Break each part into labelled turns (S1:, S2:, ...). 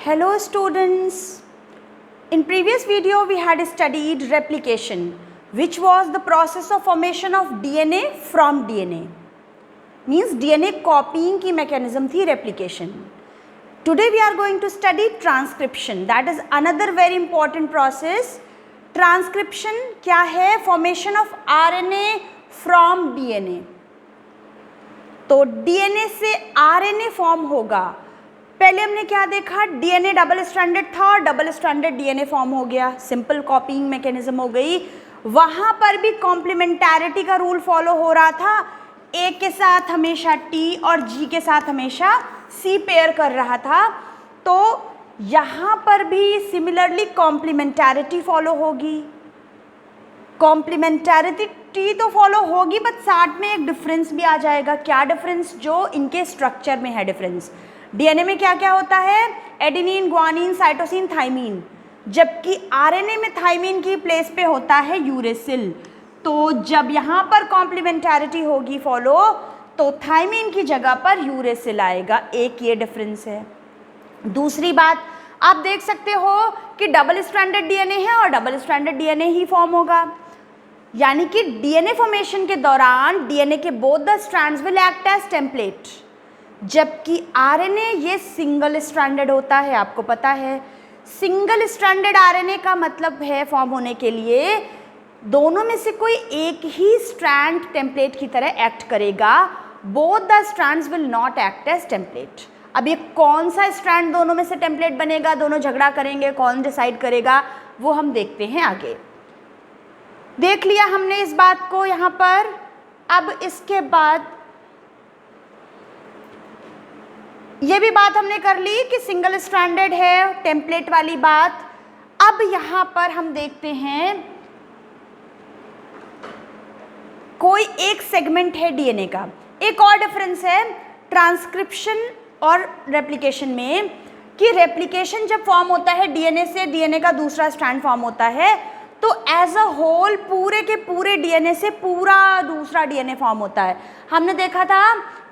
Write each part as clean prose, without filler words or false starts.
S1: Hello students. In previous video we had studied replication, which was the process of formation of DNA from DNA. Means DNA copying की mechanism थी replication. Today we are going to study transcription. That is another very important process. Transcription क्या है? Formation of RNA from DNA. तो DNA से RNA form होगा. पहले हमने क्या देखा? DNA डबल स्ट्रैंडेड था और डबल स्ट्रैंडेड DNA फॉर्म हो गया. सिंपल कॉपीइंग मैकेनिज्म हो गई. वहाँ पर भी कॉम्प्लीमेंटैरिटी का रूल फॉलो हो रहा था. A के साथ हमेशा T और G के साथ हमेशा C पेयर कर रहा था. तो यहाँ पर भी सिमिलरली कॉम्प्लीमेंटैरिटी फॉलो होगी. कॉम्प्लीमेंटैरिटी तो फॉलो होगी, बट साथ में एक डिफरेंस भी आ जाएगा. क्या डिफरेंस? जो इनके स्ट्रक्चर में है डिफरेंस. डीएनए में क्या क्या होता है? Adenine, guanine, cytosine, thymine. जबकि आरएनए में थाइमीन की प्लेस पे होता है यूरेसिल. तो जब यहाँ पर कॉम्प्लीमेंटैरिटी होगी फॉलो, तो थाइमीन की जगह पर यूरेसिल आएगा. एक ये डिफरेंस है. दूसरी बात, आप देख सकते हो कि डबल स्ट्रैंडेड डीएनए है और डबल स्ट्रैंडेड डीएनए ही फॉर्म होगा. यानी कि डीएनए फॉर्मेशन के दौरान डीएनए के both the strands will act as template. जबकि आरएनए ये सिंगल स्ट्रैंडेड होता है. आपको पता है सिंगल स्ट्रैंडेड आरएनए का मतलब है फॉर्म होने के लिए दोनों में से कोई एक ही स्ट्रैंड टेम्पलेट की तरह एक्ट करेगा. Both the strands will not act as template. अब ये कौन सा स्ट्रैंड दोनों में से टेम्पलेट बनेगा, दोनों झगड़ा करेंगे, कौन डिसाइड करेगा, वो हम देखते हैं आगे. देख लिया हमने इस बात को यहाँ पर. अब इसके बाद ये भी बात हमने कर ली कि सिंगल स्ट्रैंडेड है, टेम्पलेट वाली बात. अब यहाँ पर हम देखते हैं कोई एक सेगमेंट है डीएनए का. एक और डिफरेंस है ट्रांसक्रिप्शन और रेप्लिकेशन में कि रेप्लिकेशन जब फॉर्म होता है डीएनए से डीएनए का दूसरा स्ट्रैंड फॉर्म होता है, तो एज अ होल पूरे के पूरे डीएनए से पूरा दूसरा डीएनए फॉर्म होता है. हमने देखा था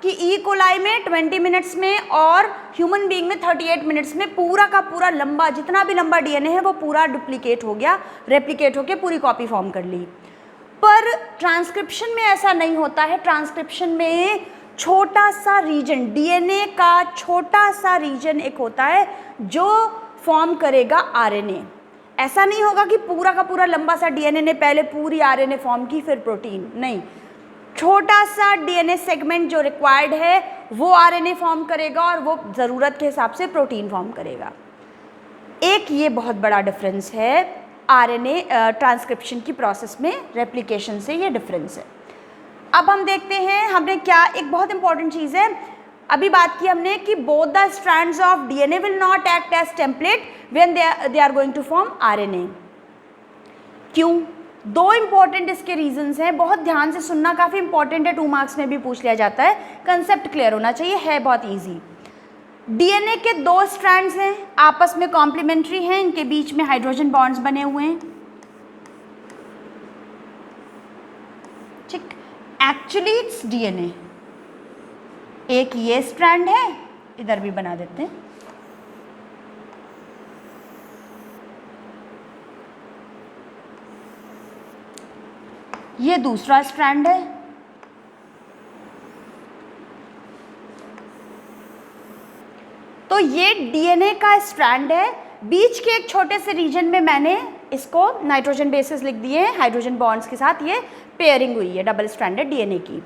S1: कि ई कोलाई में 20 मिनट्स में और ह्यूमन बीइंग में 38 मिनट्स में पूरा का पूरा लंबा, जितना भी लंबा डीएनए है वो पूरा डुप्लीकेट हो गया, रेप्लिकेट होकर पूरी कॉपी फॉर्म कर ली. पर ट्रांसक्रिप्शन में ऐसा नहीं होता है. ट्रांसक्रिप्शन में छोटा सा रीजन, डीएनए का छोटा सा रीजन एक होता है जो फॉर्म करेगा आरएनए. ऐसा नहीं होगा कि पूरा का पूरा लंबा सा डीएनए ने पहले पूरी आरएनए फॉर्म की फिर प्रोटीन. नहीं, छोटा सा डीएनए सेगमेंट जो रिक्वायर्ड है वो आरएनए फॉर्म करेगा और वो ज़रूरत के हिसाब से प्रोटीन फॉर्म करेगा. एक ये बहुत बड़ा डिफरेंस है आरएनए ट्रांसक्रिप्शन की प्रोसेस में रेप्लिकेशन से. ये डिफरेंस है. अब हम देखते हैं हमने क्या, एक बहुत इंपॉर्टेंट चीज़ है. अभी बात की हमने कि both the strands of DNA will not act as template when they are going to form RNA. क्यों? दो इंपॉर्टेंट इसके रीजंस हैं. बहुत ध्यान से सुनना, काफ़ी इंपॉर्टेंट है. 2 मार्क्स में भी पूछ लिया जाता है. कंसेप्ट क्लियर होना चाहिए, है बहुत ईजी. डीएनए के 2 स्ट्रैंड्स हैं, आपस में कॉम्प्लीमेंट्री हैं, इनके बीच में हाइड्रोजन बॉन्ड्स बने हुए हैं. ठीक, एक्चुअली इट्स डीएनए. एक ये स्ट्रैंड है, इधर भी बना देते हैं. ये दूसरा स्ट्रैंड है. तो ये डीएनए का स्ट्रैंड है. बीच के एक छोटे से रीजन में मैंने इसको नाइट्रोजन बेसेस लिख दिए हैं. हाइड्रोजन बॉन्ड्स के साथ ये पेयरिंग हुई है डबल स्ट्रैंडेड डीएनए की.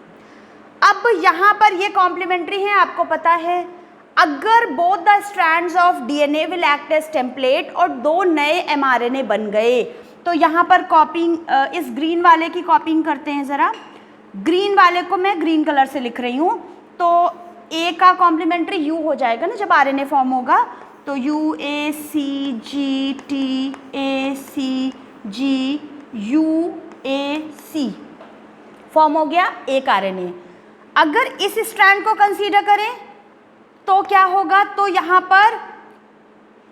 S1: अब यहाँ पर ये कॉम्प्लीमेंट्री है. आपको पता है अगर both the strands of DNA will act as template और 2 नए एमआरएनए बन गए, तो यहाँ पर कॉपिंग, इस ग्रीन वाले की कॉपिंग करते हैं ज़रा. ग्रीन वाले को मैं ग्रीन कलर से लिख रही हूँ. तो ए का कॉम्प्लीमेंट्री यू हो जाएगा ना जब आरएनए फॉर्म होगा. तो U A C G T A C G U A C form हो गया एक आरएनए. अगर इस स्ट्रैंड को कंसीडर करें तो क्या होगा? तो यहाँ पर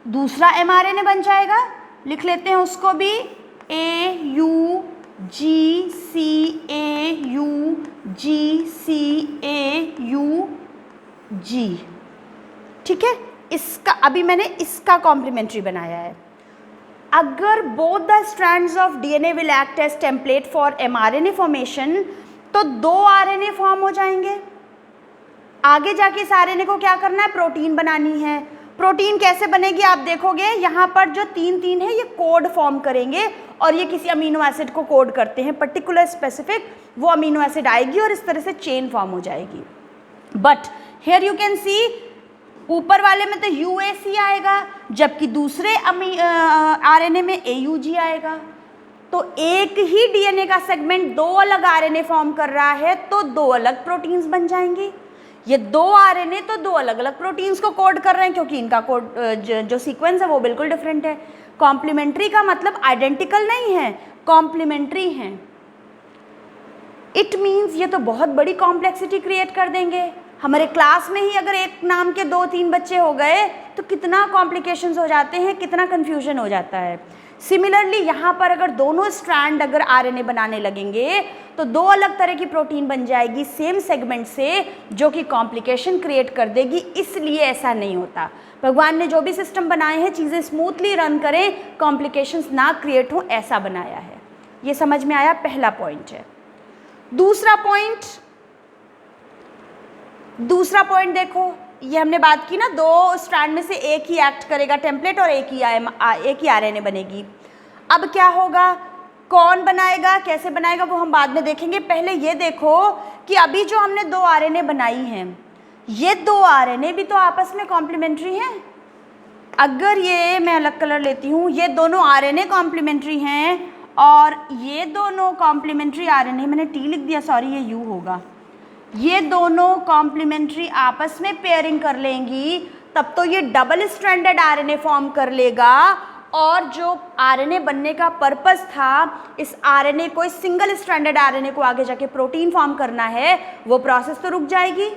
S1: दूसरा एमआरएनए बन जाएगा. लिख लेते हैं उसको भी, A U G C A U G C A U G. ठीक है, इसका अभी मैंने इसका कॉम्प्लीमेंट्री बनाया है। अगर both the strands of DNA will act as template for mRNA formation, तो 2 आरएनए फॉर्म हो जाएंगे। आगे जाके इस आरएनए को क्या करना है, प्रोटीन बनानी है। प्रोटीन कैसे बनेगी आप देखोगे, यहाँ पर जो 3 है ये कोड फॉर्म करेंगे और ये किसी अमीनो एसिड को कोड करते हैं, पर्टिकुलर स्पेसिफिक वो अमीनो एसिड आएगी और इस तरह से चेन फॉर्म हो जाएगी। But here you can see ऊपर वाले में तो UAC आएगा, जबकि दूसरे आरएनए में AUG आएगा। तो एक ही डीएनए का सेगमेंट 2 अलग आरएनए फॉर्म कर रहा है, तो 2 अलग प्रोटीन्स बन जाएंगी। ये 2 आरएनए तो 2 अलग अलग प्रोटीन्स को कोड कर रहे हैं, क्योंकि इनका कोड जो सीक्वेंस है वो बिल्कुल डिफरेंट है। कॉम्प्लीमेंट्री का मतलब आइडेंटिकल नहीं है, कॉम्प्लीमेंट्री हैं। इट मीन्स ये तो बहुत बड़ी कॉम्प्लेक्सिटी क्रिएट कर देंगे। हमारे क्लास में ही अगर एक नाम के 2-3 बच्चे हो गए तो कितना कॉम्प्लिकेशंस हो जाते हैं, कितना कन्फ्यूजन हो जाता है। सिमिलरली यहाँ पर अगर दोनों स्ट्रैंड अगर आरएनए बनाने लगेंगे तो 2 अलग तरह की प्रोटीन बन जाएगी सेम सेगमेंट से, जो कि कॉम्प्लिकेशन क्रिएट कर देगी। इसलिए ऐसा नहीं होता। भगवान ने जो भी सिस्टम बनाए हैं चीज़ें स्मूथली रन करें, कॉम्प्लिकेशंस ना क्रिएट हो, ऐसा बनाया है। ये समझ में आया, पहला पॉइंट है। दूसरा पॉइंट देखो, ये हमने बात की ना, 2 स्ट्रैंड में से एक ही एक्ट करेगा टेम्पलेट और एक ही आरएनए बनेगी। अब क्या होगा, कौन बनाएगा, कैसे बनाएगा, वो हम बाद में देखेंगे। पहले ये देखो कि अभी जो हमने 2 आरएनए बनाई हैं, ये 2 आरएनए भी तो आपस में कॉम्प्लीमेंट्री हैं। अगर ये मैं अलग कलर लेती हूँ, ये दोनों आरएनए कॉम्प्लीमेंट्री हैं और ये दोनों कॉम्प्लीमेंट्री आरएनए, मैंने टी लिख दिया, सॉरी ये यू होगा। ये दोनों कॉम्प्लीमेंट्री आपस में पेयरिंग कर लेंगी, तब तो ये डबल स्ट्रैंडेड आरएनए फॉर्म कर लेगा। और जो आरएनए बनने का पर्पस था, इस आरएनए को, इस सिंगल स्ट्रैंडेड आरएनए को आगे जाके प्रोटीन फॉर्म करना है, वो प्रोसेस तो रुक जाएगी।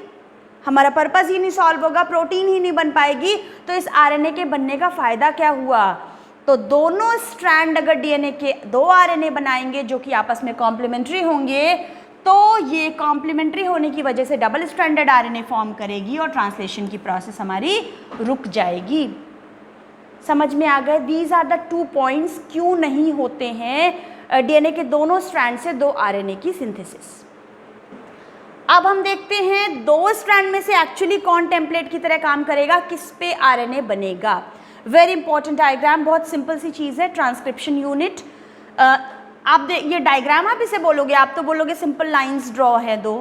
S1: हमारा पर्पस ही नहीं सॉल्व होगा, प्रोटीन ही नहीं बन पाएगी, तो इस आरएनए के बनने का फ़ायदा क्या हुआ। तो दोनों स्ट्रैंड अगर डीएनए के 2 आरएनए बनाएंगे जो कि आपस में कॉम्प्लीमेंट्री होंगे, तो ये कॉम्प्लीमेंट्री होने की वजह से डबल स्ट्रैंडेड आरएनए फॉर्म करेगी और ट्रांसलेशन की प्रोसेस हमारी रुक जाएगी। समझ में आ गए? दीज आर द 2 पॉइंट्स क्यों नहीं होते हैं डीएनए के दोनों स्ट्रैंड से 2 आरएनए की सिंथेसिस। अब हम देखते हैं 2 स्ट्रैंड में से एक्चुअली कौन टेम्पलेट की तरह काम करेगा, किस पे आरएनए बनेगा। वेरी इंपॉर्टेंट डायग्राम, बहुत सिंपल सी चीज़ है, ट्रांसक्रिप्शन यूनिट। आप ये डायग्राम आप इसे बोलोगे, आप तो बोलोगे सिंपल लाइंस ड्रॉ है 2,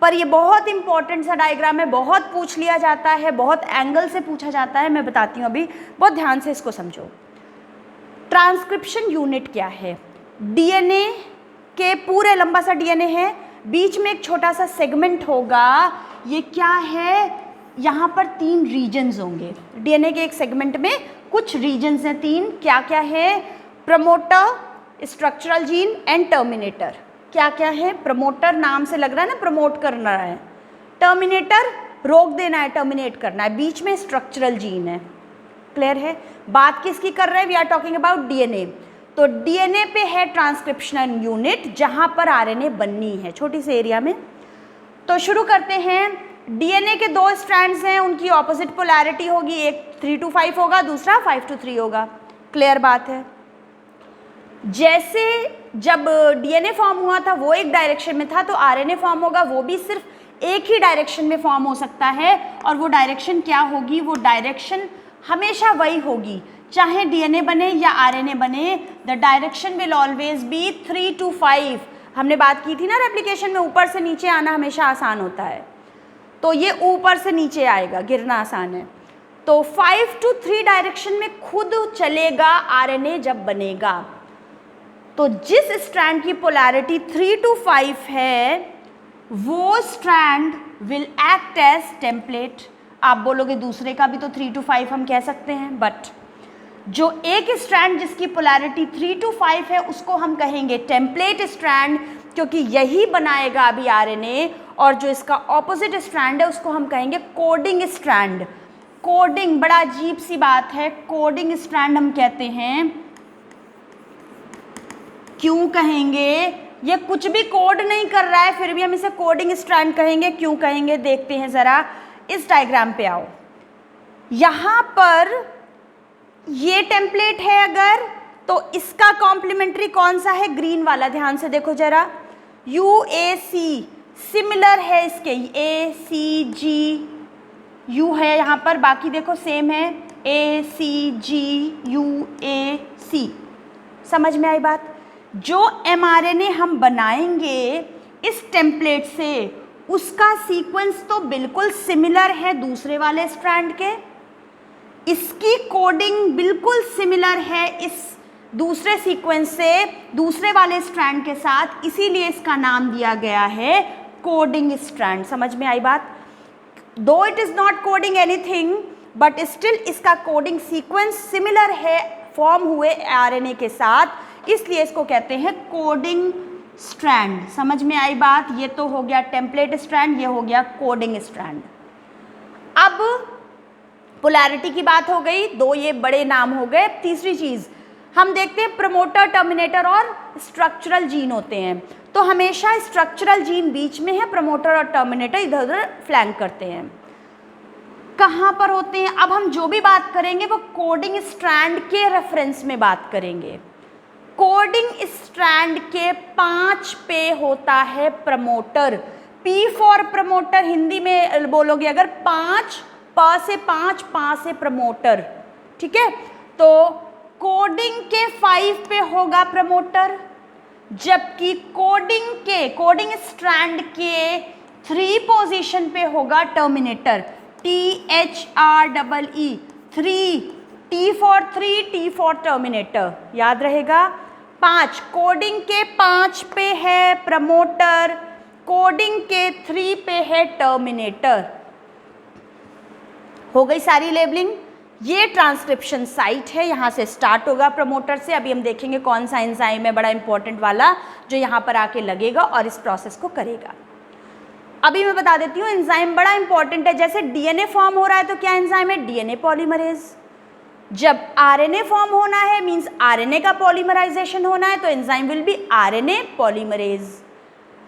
S1: पर ये बहुत इंपॉर्टेंट सा डायग्राम है, बहुत पूछ लिया जाता है, बहुत एंगल से पूछा जाता है। मैं बताती हूँ अभी, बहुत ध्यान से इसको समझो। ट्रांसक्रिप्शन यूनिट क्या है? डीएनए के पूरे लंबा सा डीएनए है, बीच में एक छोटा सा सेगमेंट होगा। ये क्या है? यहाँ पर 3 रीजन्स होंगे। डीएनए के एक सेगमेंट में कुछ रीजन्स हैं 3, क्या क्या है? Promoter, structural gene and terminator. क्या क्या है? प्रमोटर नाम से लग रहा है ना, प्रमोट करना है। टर्मिनेटर रोक देना है, टर्मिनेट करना है। बीच में स्ट्रक्चरल जीन है। क्लियर है? बात किसकी कर रहे हैं? We are talking about DNA. तो डीएनए पे है ट्रांसक्रिप्शनल यूनिट, जहां पर आरएनए बननी है, छोटी सी एरिया में। तो शुरू करते हैं। डीएनए के 2 स्ट्रैंड्स हैं, उनकी ऑपोजिट पोलैरिटी होगी, एक 3 to 5 होगा, दूसरा 5 to 3 होगा। क्लियर बात है? जैसे जब डीएनए फॉर्म हुआ था वो एक डायरेक्शन में था, तो आरएनए फॉर्म होगा वो भी सिर्फ एक ही डायरेक्शन में फॉर्म हो सकता है। और वो डायरेक्शन क्या होगी? वो डायरेक्शन हमेशा वही होगी, चाहे डीएनए बने या आरएनए बने, the direction will always be 3 to 5। हमने बात की थी ना रेप्लिकेशन में, ऊपर से नीचे आना हमेशा आसान होता है, तो ये ऊपर से नीचे आएगा, गिरना आसान है। तो 5 to 3 डायरेक्शन में खुद चलेगा आरएनए जब बनेगा। तो जिस स्ट्रैंड की पोलैरिटी 3 to 5 है, वो strand will act as template. आप बोलोगे दूसरे का भी तो 3 to 5 हम कह सकते हैं, बट जो एक स्ट्रैंड जिसकी पोलैरिटी 3 to 5 है उसको हम कहेंगे टेम्पलेट स्ट्रैंड, क्योंकि यही बनाएगा अभी आरएनए। और जो इसका ऑपोजिट स्ट्रैंड है उसको हम कहेंगे कोडिंग स्ट्रैंड। कोडिंग बड़ा अजीब सी बात है, कोडिंग स्ट्रैंड हम कहते हैं। क्यों कहेंगे? ये कुछ भी कोड नहीं कर रहा है, फिर भी हम इसे कोडिंग स्ट्रैंड कहेंगे। क्यों कहेंगे? देखते हैं ज़रा, इस डायग्राम पे आओ। यहाँ पर ये टेम्पलेट है अगर, तो इसका कॉम्प्लीमेंट्री कौन सा है, ग्रीन वाला, ध्यान से देखो जरा, UAC सिमिलर है इसके, ACG U है यहाँ पर, बाकी देखो सेम है, ACG UAC। समझ में आई बात? जो mRNA हम बनाएंगे इस टेम्पलेट से, उसका सीक्वेंस तो बिल्कुल सिमिलर है दूसरे वाले स्ट्रैंड के, इसकी कोडिंग बिल्कुल सिमिलर है इस दूसरे सीक्वेंस से दूसरे वाले स्ट्रैंड के साथ, इसीलिए इसका नाम दिया गया है कोडिंग स्ट्रैंड। समझ में आई बात? दो it is not coding anything but still इसका कोडिंग सीक्वेंस सिमिलर है फॉर्म हुए आरएनए के साथ, इसलिए इसको कहते हैं कोडिंग स्ट्रैंड। समझ में आई बात? ये तो हो गया टेम्पलेट स्ट्रैंड, ये हो गया कोडिंग स्ट्रैंड। अब पोलैरिटी की बात हो गई, दो ये बड़े नाम हो गए। तीसरी चीज हम देखते हैं प्रमोटर, टर्मिनेटर और स्ट्रक्चरल जीन होते हैं। तो हमेशा स्ट्रक्चरल जीन बीच में है, प्रमोटर और टर्मिनेटर इधर उधर फ्लैंक करते हैं। कहाँ पर होते हैं? अब हम जो भी बात करेंगे वो कोडिंग स्ट्रैंड के रेफरेंस में बात करेंगे। कोडिंग स्ट्रैंड के 5 पे होता है promoter. P for promoter Hindi में बोलोगे अगर 5, प से 5, पा से प्रमोटर, ठीक है। तो कोडिंग के 5 पे होगा प्रमोटर, जबकि कोडिंग स्ट्रैंड के 3 पोजीशन पे होगा terminator, THREE 3, T for 3, T for terminator, याद रहेगा। 5 कोडिंग के 5 पे है प्रमोटर, कोडिंग के 3 पे है टर्मिनेटर। हो गई सारी लेबलिंग। ये ट्रांसक्रिप्शन साइट है, यहाँ से स्टार्ट होगा प्रमोटर से। अभी हम देखेंगे कौन सा एंजाइम है बड़ा इंपॉर्टेंट वाला जो यहाँ पर आके लगेगा और इस प्रोसेस को करेगा। अभी मैं बता देती हूँ एंजाइम बड़ा इंपॉर्टेंट है। जैसे डीएनए फॉर्म हो रहा है तो क्या एंजाइम है? DNA polymerase. जब आरएनए फॉर्म होना है मीन्स आरएनए का पॉलीमराइजेशन होना है, तो enzyme will be RNA polymerase.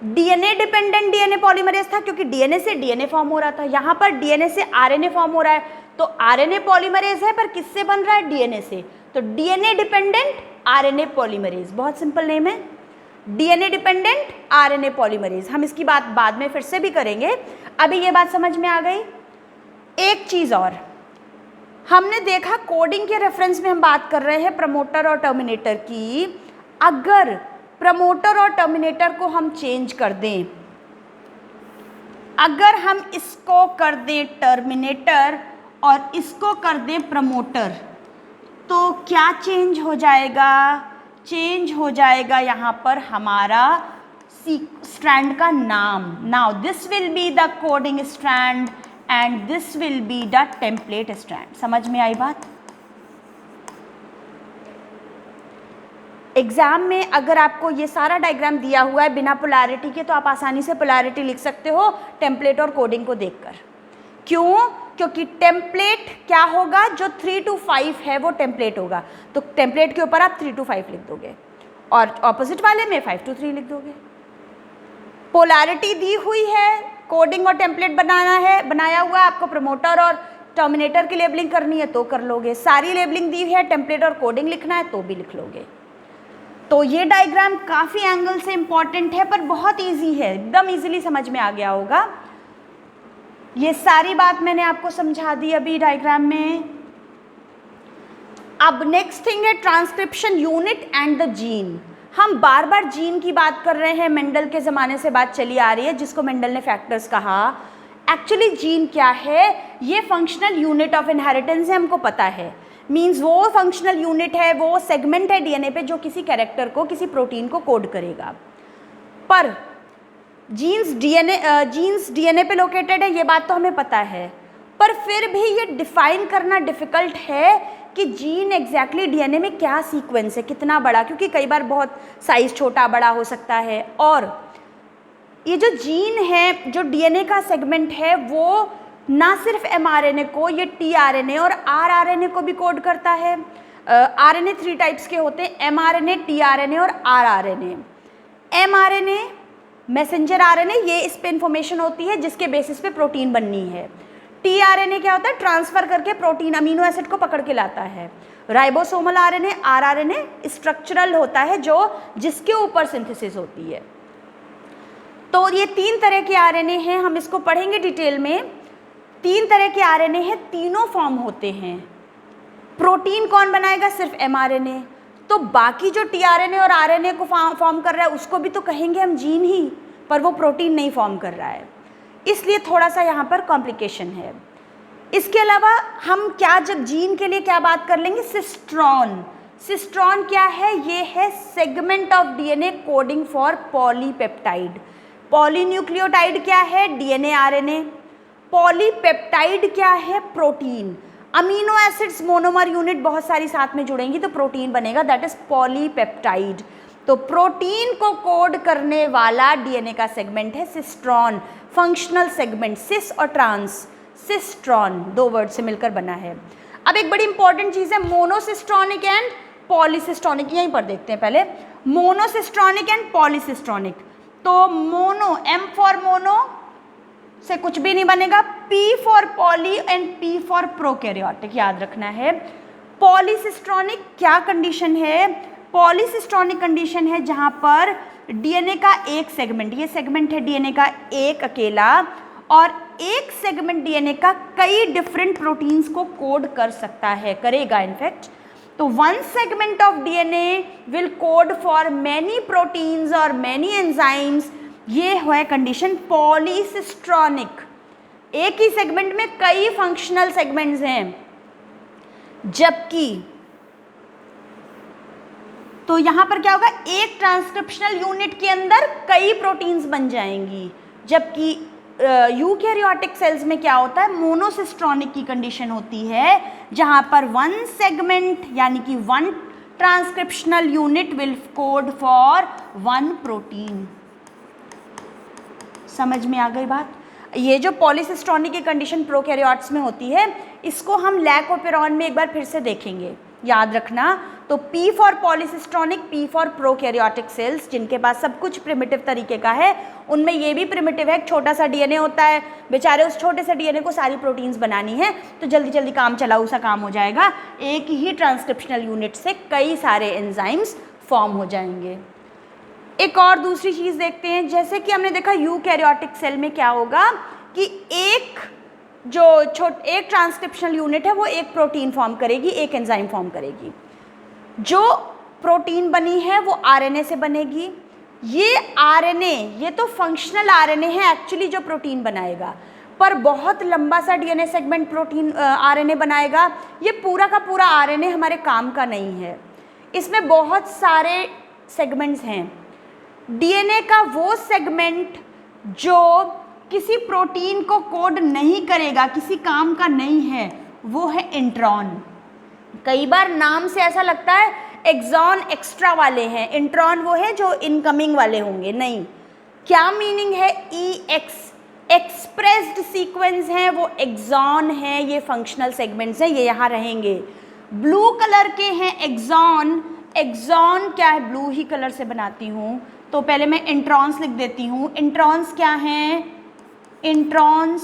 S1: DNA dependent DNA polymerase था क्योंकि डीएनए से डीएनए फॉर्म हो रहा था। यहाँ पर डीएनए से आरएनए फॉर्म हो रहा है तो आरएनए पॉलीमरेज है, पर किससे बन रहा है? डीएनए से। तो डीएनए डिपेंडेंट आरएनए पॉलीमरेज, बहुत सिंपल नेम है, डीएनए डिपेंडेंट आरएनए पॉलीमरेज। हम इसकी बात बाद में फिर से भी करेंगे, अभी ये बात समझ में आ गई। एक चीज और हमने देखा, कोडिंग के रेफरेंस में हम बात कर रहे हैं प्रमोटर और टर्मिनेटर की। अगर प्रमोटर और टर्मिनेटर को हम चेंज कर दें, अगर हम इसको कर दें टर्मिनेटर और इसको कर दें प्रमोटर, तो क्या चेंज हो जाएगा? चेंज हो जाएगा यहाँ पर हमारा स्ट्रैंड का नाम। Now this will be the coding strand and this will be the template strand. समझ में आई बात? एग्जाम में अगर आपको ये सारा डायग्राम दिया हुआ है बिना पोलैरिटी के, तो आप आसानी से पोलैरिटी लिख सकते हो टेम्पलेट और कोडिंग को देखकर। क्यों? क्योंकि टेम्पलेट क्या होगा? जो 3 to 5 है वो टेम्पलेट होगा, तो टेम्पलेट के ऊपर आप 3 to 5 लिख दोगे और ऑपोजिट वाले में 5 to 3 लिख दोगे। पोलैरिटी दी हुई है, कोडिंग और टेम्पलेट बनाना है, बनाया हुआ है, आपको प्रमोटर और टर्मिनेटर की लेबलिंग करनी है तो कर लोगे। सारी लेबलिंग दी है, टेम्पलेट और कोडिंग लिखना है तो भी लिख लोगे। तो ये डायग्राम काफ़ी एंगल से इम्पॉर्टेंट है पर बहुत ईजी है, एकदम ईजिली समझ में आ गया होगा। ये सारी बात मैंने आपको समझा दी अभी डायग्राम में। अब नेक्स्ट थिंग है transcription unit and the gene. हम बार बार जीन की बात कर रहे हैं, मेंडल के ज़माने से बात चली आ रही है जिसको मेंडल ने फैक्टर्स कहा। एक्चुअली जीन क्या है? ये फंक्शनल यूनिट ऑफ इनहेरिटेंस है, हमको पता है। मीन्स वो फंक्शनल यूनिट है, वो सेगमेंट है डीएनए पे जो किसी कैरेक्टर को, किसी प्रोटीन को कोड करेगा। पर जीन्स डीएनए पे लोकेटेड है, ये बात तो हमें पता है, पर फिर भी ये डिफाइन करना डिफ़िकल्ट है कि जीन एग्जैक्टली डीएनए में क्या सीक्वेंस है, कितना बड़ा, क्योंकि कई बार बहुत साइज़ छोटा बड़ा हो सकता है। और ये जो जीन है, जो डीएनए का सेगमेंट है, वो ना सिर्फ एमआरएनए को, ये टीआरएनए और आरआरएनए को भी कोड करता है। आरएनए 3 टाइप्स के होते हैं, एमआरएनए, टीआरएनए और आरआरएनए। एमआरएनए मैसेंजर आरएनए, ये इस पे इंफॉर्मेशन होती है जिसके बेसिस पे प्रोटीन बननी है। टीआरएनए क्या होता है, ट्रांसफर करके प्रोटीन अमीनो एसिड को पकड़ के लाता है। राइबोसोमल आरएनए, आरआरएनए स्ट्रक्चरल होता है जो जिसके ऊपर सिंथेसिस होती है। तो ये 3 तरह के आरएनए हैं, हम इसको पढ़ेंगे डिटेल में। 3 तरह के आरएनए हैं, तीनों फॉर्म होते हैं। प्रोटीन कौन बनाएगा, सिर्फ एमआरएनए। तो बाकी जो टीआरएनए और आरएनए को फॉर्म कर रहा है उसको भी तो कहेंगे हम जीन ही, पर वो प्रोटीन नहीं फॉर्म कर रहा है, इसलिए थोड़ा सा यहाँ पर कॉम्प्लिकेशन है। इसके अलावा हम क्या जब जीन के लिए क्या बात कर लेंगे, सिस्ट्रॉन। सिस्ट्रॉन क्या है, ये है segment of DNA coding for polypeptide. Polynucleotide क्या है, डीएनए आरएनए। पॉलीपेप्टाइड क्या है, protein. Amino acids monomer unit बहुत सारी साथ में जुड़ेंगी तो प्रोटीन बनेगा, दैट इज पॉलीपेप्टाइड। तो प्रोटीन को कोड करने वाला डीएनए का सेगमेंट है सिस्ट्रॉन। फंक्शनल सेगमेंट, सिस और ट्रांस, सिस्ट्रॉन 2 वर्ड से मिलकर बना है। अब एक बड़ी इंपॉर्टेंट चीज़ है मोनोसिस्ट्रॉनिक एंड पॉलीसिस्ट्रॉनिक, यहीं पर देखते हैं पहले। Monocistronic and polycistronic. तो मोनो, एम फॉर मोनो से कुछ भी नहीं बनेगा, P for poly and P for prokaryotic, याद रखना है। पॉलीसिस्ट्रॉनिक क्या कंडीशन है, पॉलीसिस्ट्रॉनिक कंडीशन है जहां पर डीएनए का एक सेगमेंट, ये सेगमेंट है डीएनए का एक अकेला, और एक सेगमेंट डीएनए का कई डिफरेंट प्रोटीन्स को कोड कर सकता है, करेगा इनफैक्ट। तो 1 segment of DNA will code for many proteins और मैनी एंजाइम्स, ये है कंडीशन पॉलीसिस्ट्रॉनिक। एक ही सेगमेंट में कई फंक्शनल सेगमेंट्स हैं, जबकि तो यहां पर क्या होगा, एक ट्रांसक्रिप्शनल यूनिट के अंदर कई प्रोटीन्स बन जाएंगी, जबकि यूकैरियोटिक सेल्स में क्या होता है, मोनोसिस्ट्रॉनिक की कंडीशन होती है, जहां पर 1 सेगमेंट यानी कि 1 transcriptional unit will code for 1 protein. समझ में आ गई बात। ये जो पॉलीसिस्ट्रॉनिक की कंडीशन प्रोकैरियोट्स में होती है, इसको हम लैकोपेरॉन में एक बार फिर से देखेंगे, याद रखना। तो P for polycistronic, P for prokaryotic cells, जिनके पास सब कुछ प्रिमिटिव तरीके का है, उनमें ये भी प्रिमिटिव है, एक छोटा सा डीएनए होता है, बेचारे उस छोटे से डीएनए को सारी प्रोटीन्स बनानी है, तो जल्दी जल्दी काम चलाऊ सा काम हो जाएगा, एक ही ट्रांसक्रिप्शनल यूनिट से कई सारे एंजाइम्स फॉर्म हो जाएंगे। एक और दूसरी चीज़ देखते हैं, जैसे कि हमने देखा यूकैरियोटिक सेल में क्या होगा कि एक ट्रांसक्रिप्शनल यूनिट है वो एक प्रोटीन फॉर्म करेगी, एक एंजाइम फॉर्म करेगी। जो प्रोटीन बनी है वो आरएनए से बनेगी। ये आरएनए, ये तो फंक्शनल आरएनए है एक्चुअली जो प्रोटीन बनाएगा, पर बहुत लंबा सा डीएनए सेगमेंट प्रोटीन आरएनए बनाएगा। ये पूरा का पूरा आरएनए हमारे काम का नहीं है, इसमें बहुत सारे सेगमेंट्स हैं। डीएनए का वो सेगमेंट जो किसी प्रोटीन को कोड नहीं करेगा, किसी काम का नहीं है, वो है इंट्रॉन। कई बार नाम से ऐसा लगता है एक्सॉन एक्स्ट्रा वाले हैं, इंट्रॉन वो है जो इनकमिंग वाले होंगे, नहीं। क्या मीनिंग है, EX एक्सप्रेस्ड सीक्वेंस है, वो एक्सॉन है, ये फंक्शनल सेगमेंट्स हैं, ये यहाँ रहेंगे। ब्लू कलर के हैं एक्सॉन। एक्सॉन क्या है, ब्लू ही कलर से बनाती हूँ, तो पहले मैं इंट्रॉन्स लिख देती हूँ। इंट्रॉन्स क्या हैं, इंट्रॉन्स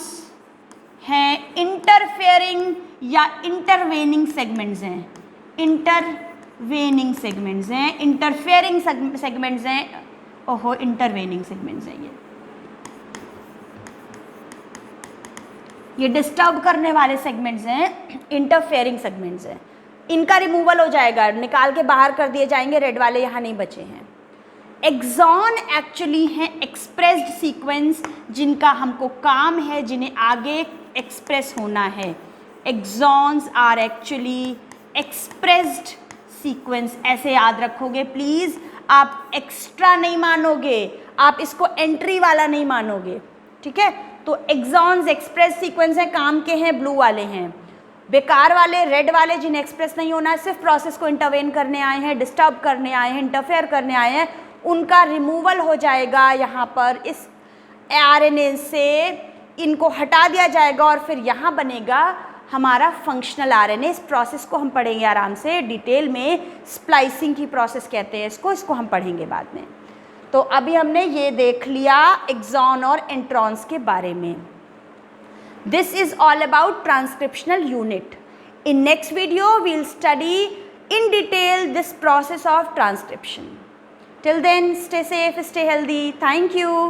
S1: हैं इंटरफेयरिंग या इंटरवेनिंग सेगमेंट्स हैं, इंटरवेनिंग सेगमेंट्स हैं, इंटरफेयरिंग सेगमेंट्स हैं, ओहो इंटरवेनिंग सेगमेंट्स हैं, ये डिस्टर्ब करने वाले सेगमेंट्स हैं, इंटरफेयरिंग सेगमेंट्स हैं। इनका रिमूवल हो जाएगा, निकाल के बाहर कर दिए जाएंगे, रेड वाले यहाँ नहीं बचे हैं। एक्सॉन एक्चुअली हैं एक्सप्रेस्ड सीक्वेंस, जिनका हमको काम है, जिन्हें आगे एक्सप्रेस होना है। Exons are actually expressed sequence, ऐसे याद रखोगे प्लीज़। आप एक्स्ट्रा नहीं मानोगे, आप इसको एंट्री वाला नहीं मानोगे, ठीक है। तो एक्सॉन्स एक्सप्रेस सीक्वेंस हैं, काम के हैं, ब्लू वाले हैं। बेकार वाले रेड वाले जिन्हें एक्सप्रेस नहीं होना है, सिर्फ प्रोसेस को इंटरवेन करने आए हैं, डिस्टर्ब करने आए हैं, इंटरफेयर करने आए हैं, उनका रिमूवल हो जाएगा यहाँ पर, इस आरएनए से इनको हटा दिया जाएगा और फिर यहाँ बनेगा हमारा फंक्शनल आरएनए। इस प्रोसेस को हम पढ़ेंगे आराम से डिटेल में, स्प्लाइसिंग की प्रोसेस कहते हैं इसको हम पढ़ेंगे बाद में। तो अभी हमने ये देख लिया एक्सॉन और इंट्रॉन्स के बारे में। This is all about transcriptional unit. In next video, we'll study in detail this process of transcription. Till then, stay safe, stay healthy. Thank you.